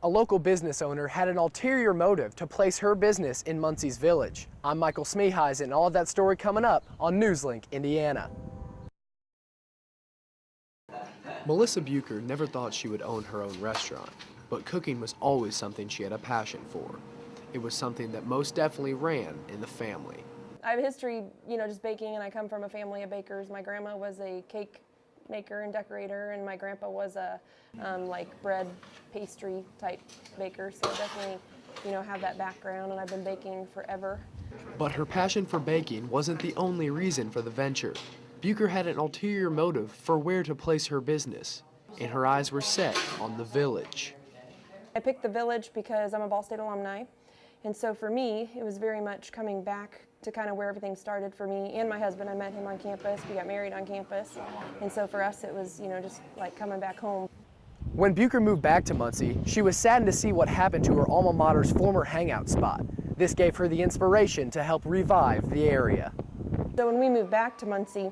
A local business owner had an ulterior motive to place her business in Muncie's Village. I'm Michael Smeeheisen, and all of that story coming up on Newslink, Indiana. Melissa Bucher never thought she would own her own restaurant, but cooking was always something she had a passion for. It was something that most definitely ran in the family. I have a history, just baking, and I come from a family of bakers. My grandma was a cake maker and decorator, and my grandpa was a like bread pastry type baker, so I definitely have that background, and I've been baking forever. But her passion for baking wasn't the only reason for the venture. Bucher had an ulterior motive for where to place her business, and her eyes were set on the Village. I picked the Village because I'm a Ball State alumni, and so for me it was very much coming back to kind of where everything started for me and my husband. I met him on campus, we got married on campus, and so for us it was just like coming back home. When Bucher moved back to Muncie, she was saddened to see what happened to her alma mater's former hangout spot. This gave her the inspiration to help revive the area. So when we moved back to Muncie,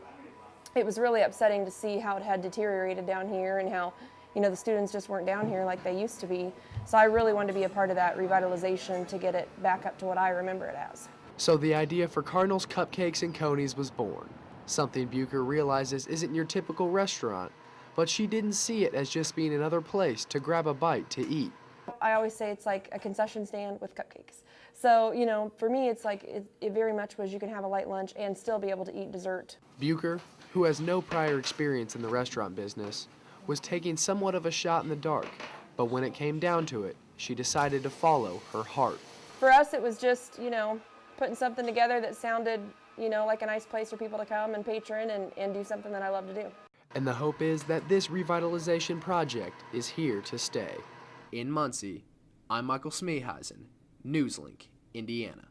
it was really upsetting to see how it had deteriorated down here and how the students just weren't down here like they used to be. So I really wanted to be a part of that revitalization to get it back up to what I remember it as. So the idea for Cardinals, Cupcakes, and Coneys was born. Something Bucher realizes isn't your typical restaurant, but she didn't see it as just being another place to grab a bite to eat. I always say it's like a concession stand with cupcakes. So, for me, it's like it very much was you can have a light lunch and still be able to eat dessert. Bucher, who has no prior experience in the restaurant business, was taking somewhat of a shot in the dark, but when it came down to it, she decided to follow her heart. For us, it was just, putting something together that sounded, like a nice place for people to come and patron and do something that I love to do. And the hope is that this revitalization project is here to stay. In Muncie, I'm Michael Smeeheisen, Newslink, Indiana.